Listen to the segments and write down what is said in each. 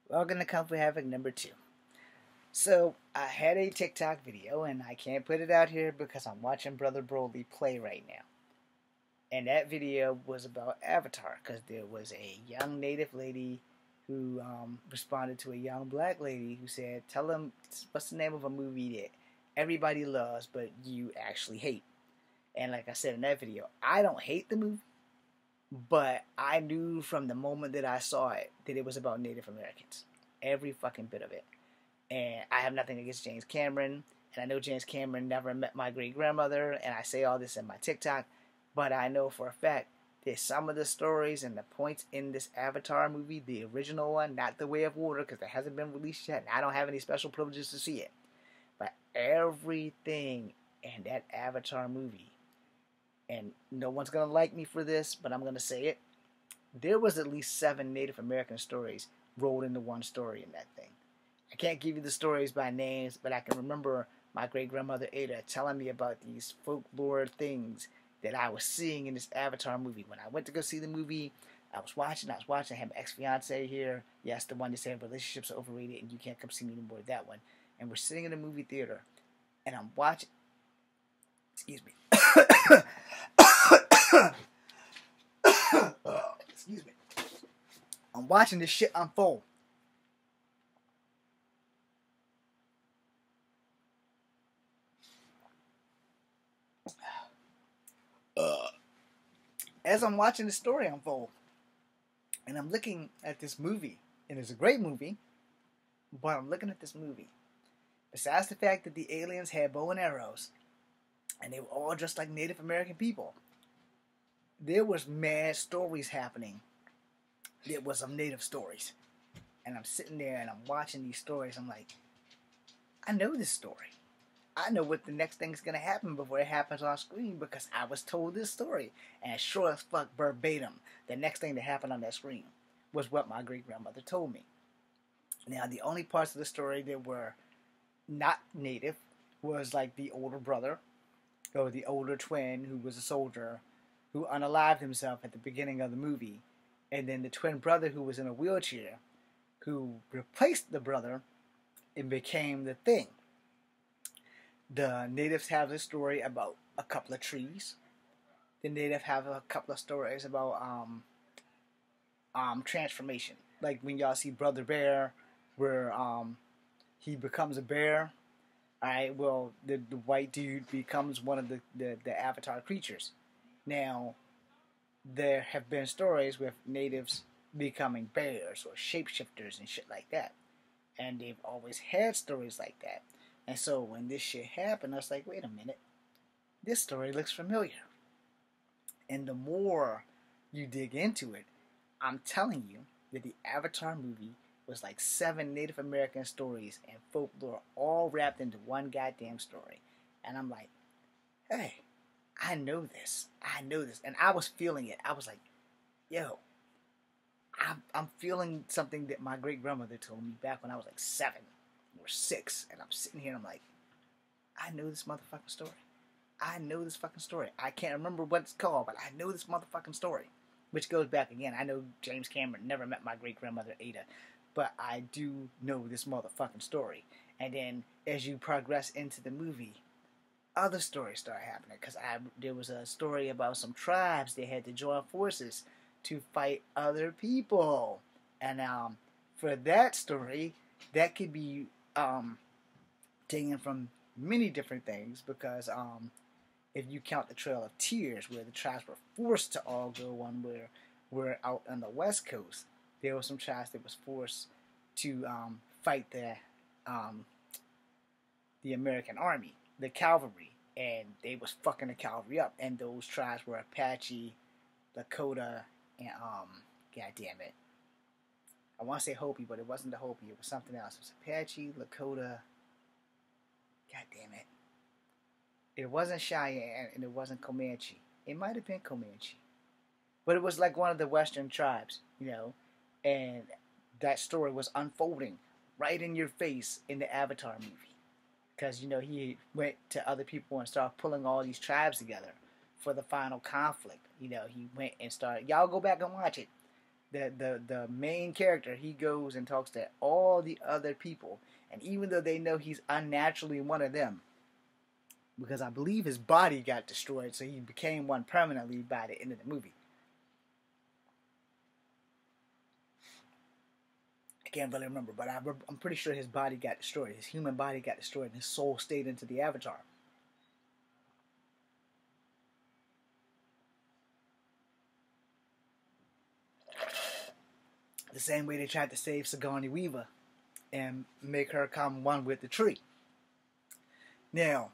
Welcome to Kung Fu Havoc number 2. So, I had a TikTok video, and I can't put it out here because I'm watching Brother Broly play right now. And that video was about Avatar, because there was a young native lady who responded to a young black lady who said, tell them what's the name of a movie that everybody loves, but you actually hate. And like I said in that video, I don't hate the movie, but I knew from the moment that I saw it that it was about Native Americans. Every fucking bit of it. And I have nothing against James Cameron. And I know James Cameron never met my great-grandmother. And I say all this in my TikTok. But I know for a fact that some of the stories and the points in this Avatar movie, the original one, not The Way of Water, because it hasn't been released yet. And I don't have any special privileges to see it. But everything in that Avatar movie, and no one's going to like me for this, but I'm going to say it. There was at least 7 Native American stories rolled into one story in that thing. I can't give you the stories by names, but I can remember my great-grandmother Ada telling me about these folklore things that I was seeing in this Avatar movie. When I went to go see the movie, I was watching, I had my ex-fiance here. Yes, the one that said relationships are overrated and you can't come see me anymore, that one. And we're sitting in a movie theater, and I'm watching, excuse me. Excuse me. I'm watching this shit unfold. As I'm watching the story unfold, and I'm looking at this movie, and it's a great movie, but I'm looking at this movie. Besides the fact that the aliens had bow and arrows, and they were all just like Native American people, there was mad stories happening. There was some Native stories. And I'm sitting there and I'm watching these stories. I'm like, I know this story. I know what the next thing's going to happen before it happens on screen because I was told this story. And sure as fuck, verbatim, the next thing that happened on that screen was what my great-grandmother told me. Now, the only parts of the story that were not Native was like the older brother, or the older twin who was a soldier, who unalived himself at the beginning of the movie, and then the twin brother who was in a wheelchair, who replaced the brother and became the thing. The natives have a story about a couple of trees. The natives have a couple of stories about transformation. Like when y'all see Brother Bear, where he becomes a bear. Alright, well, the white dude becomes one of the Avatar creatures. Now, there have been stories with natives becoming bears or shapeshifters and shit like that. And they've always had stories like that. And so when this shit happened, I was like, wait a minute. This story looks familiar. And the more you dig into it, I'm telling you that the Avatar movie was like 7 Native American stories and folklore all wrapped into one goddamn story. And I'm like, hey, I know this. I know this. And I was feeling it. I was like, yo, I'm feeling something that my great-grandmother told me back when I was like 7 or 6. And I'm sitting here and I'm like, I know this motherfucking story. I know this fucking story. I can't remember what it's called, but I know this motherfucking story. Which goes back again. I know James Cameron never met my great-grandmother Ada. But I do know this motherfucking story. And then as you progress into the movie, other stories start happening. Because there was a story about some tribes that had to join forces to fight other people. And for that story, that could be taken from many different things. Because if you count the Trail of Tears, where the tribes were forced to all go one way, where out on the West Coast, there were some tribes that was forced to fight the American army, the cavalry, and they was fucking the cavalry up. And those tribes were Apache, Lakota, and god damn it, I want to say Hopi, but it wasn't the Hopi. It was something else. It was Apache, Lakota. God damn it. It wasn't Cheyenne and it wasn't Comanche. It might have been Comanche, but it was like one of the Western tribes, you know. And that story was unfolding right in your face in the Avatar movie. Because, you know, he went to other people and started pulling all these tribes together for the final conflict. You know, he went and started... Y'all go back and watch it. the main character, he goes and talks to all the other people, and even though they know he's unnaturally one of them, because I believe his body got destroyed, so he became one permanently by the end of the movie. I can't really remember, but I'm pretty sure his body got destroyed. His human body got destroyed, and his soul stayed into the Avatar. The same way they tried to save Sigourney Weaver and make her come one with the tree. Now,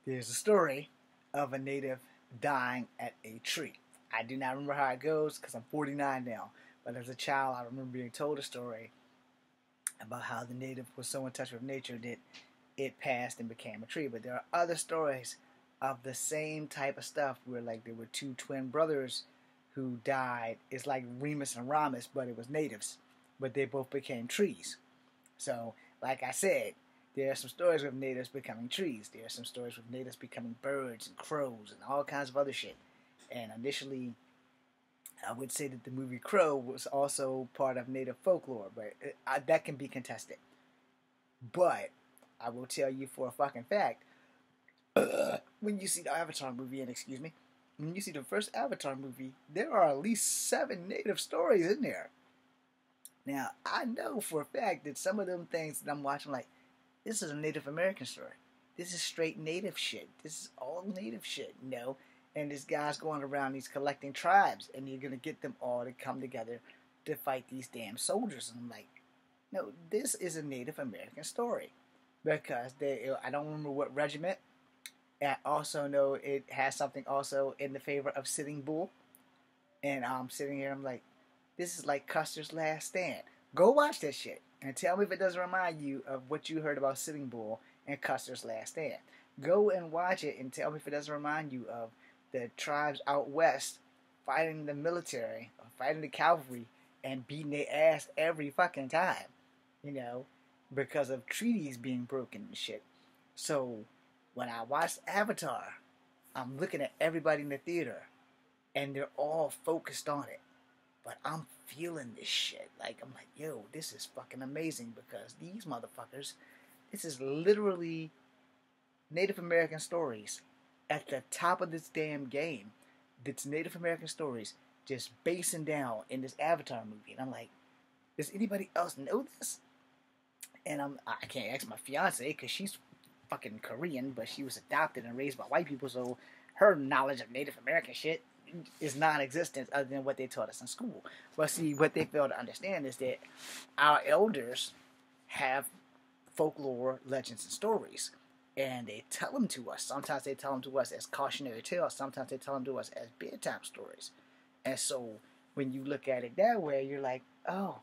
there's a story of a native dying at a tree. I do not remember how it goes because I'm 49 now. But as a child, I remember being told a story about how the native was so in touch with nature that it passed and became a tree. But there are other stories of the same type of stuff where like there were two twin brothers who died. It's like Remus and Ramus, but it was natives. But they both became trees. So, like I said, there are some stories with natives becoming trees. There are some stories with natives becoming birds and crows and all kinds of other shit. And initially, I would say that the movie Crow was also part of native folklore, but that can be contested. But I will tell you for a fucking fact, when you see the Avatar movie, and excuse me, when you see the first Avatar movie, there are at least 7 native stories in there. Now, I know for a fact that some of them things that I'm watching, like, this is a Native American story. This is straight native shit. This is all native shit, you know? And this guy's going around, he's collecting tribes, and you're going to get them all to come together to fight these damn soldiers. And I'm like, no, this is a Native American story. Because I don't remember what regiment. I also know it has something also in the favor of Sitting Bull. And I'm sitting here, I'm like, this is like Custer's Last Stand. Go watch that shit and tell me if it doesn't remind you of what you heard about Sitting Bull and Custer's Last Stand. Go and watch it and tell me if it doesn't remind you of the tribes out west fighting the military, or fighting the cavalry, and beating their ass every fucking time, you know, because of treaties being broken and shit. So, when I watched Avatar, I'm looking at everybody in the theater, and they're all focused on it. But I'm feeling this shit. Like, I'm like, yo, this is fucking amazing, because these motherfuckers, this is literally Native American stories at the top of this damn game. That's Native American stories just basing down in this Avatar movie. And I'm like, does anybody else know this? And I can't ask my fiance because she's fucking Korean, but she was adopted and raised by white people, so her knowledge of Native American shit is non-existent other than what they taught us in school. But see, what they fail to understand is that our elders have folklore, legends, and stories. And they tell them to us. Sometimes they tell them to us as cautionary tales. Sometimes they tell them to us as bedtime stories. And so when you look at it that way, you're like, oh,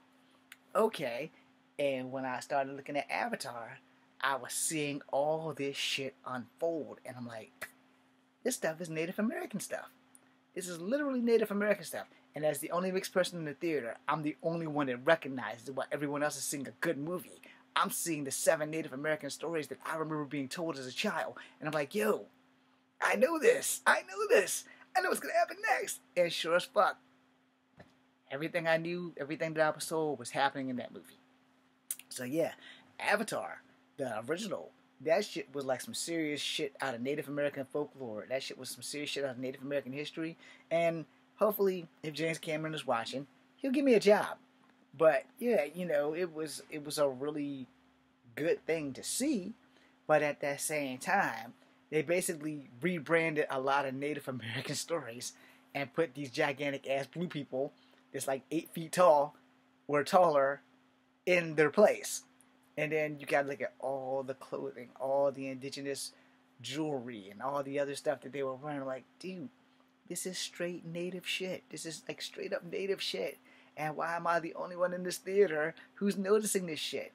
okay. And when I started looking at Avatar, I was seeing all this shit unfold. And I'm like, this stuff is Native American stuff. This is literally Native American stuff. And as the only mixed person in the theater, I'm the only one that recognizes while everyone else is seeing a good movie. I'm seeing the 7 Native American stories that I remember being told as a child. And I'm like, yo, I know this. I know this. I know what's going to happen next. And sure as fuck, everything I knew, everything that I was told was happening in that movie. So yeah, Avatar, the original, that shit was like some serious shit out of Native American folklore. That shit was some serious shit out of Native American history. And hopefully, if James Cameron is watching, he'll give me a job. But yeah, you know, it was a really good thing to see. But at that same time, they basically rebranded a lot of Native American stories and put these gigantic ass blue people that's like 8 feet tall or taller in their place. And then you gotta look at all the clothing, all the indigenous jewelry, and all the other stuff that they were wearing. Like, dude, this is straight native shit. This is like straight up native shit. And why am I the only one in this theater who's noticing this shit?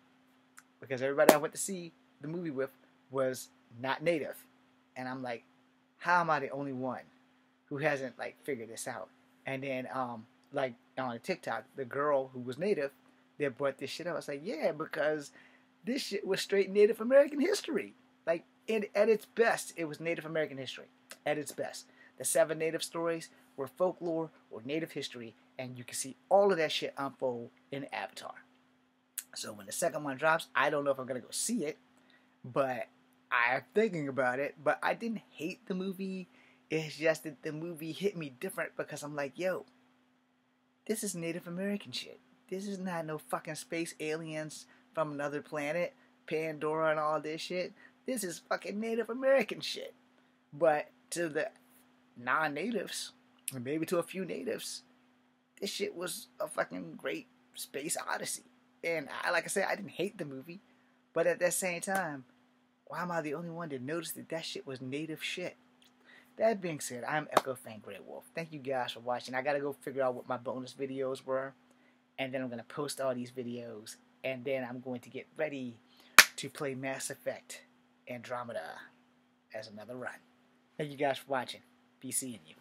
Because everybody I went to see the movie with was not native. And I'm like, how am I the only one who hasn't like figured this out? And then like on TikTok, the girl who was native that brought this shit up, I was like, yeah, because this shit was straight Native American history. Like at its best, it was Native American history. At its best. The 7 native stories were folklore or native history, and you can see all of that shit unfold in Avatar. So when the second one drops, I don't know if I'm gonna go see it, but I'm thinking about it. But I didn't hate the movie. It's just that the movie hit me different because I'm like, yo, this is Native American shit. This is not no fucking space aliens from another planet, Pandora and all this shit. This is fucking Native American shit. But to the non-natives, and maybe to a few natives, this shit was a fucking great space odyssey. And like I said, I didn't hate the movie, but at that same time, why am I the only one that noticed that that shit was native shit? That being said, I'm Echo Fan Grey Wolf. Thank you guys for watching. I gotta go figure out what my bonus videos were, and then I'm gonna post all these videos, and then I'm going to get ready to play Mass Effect Andromeda as another run. Thank you guys for watching. Be seeing you.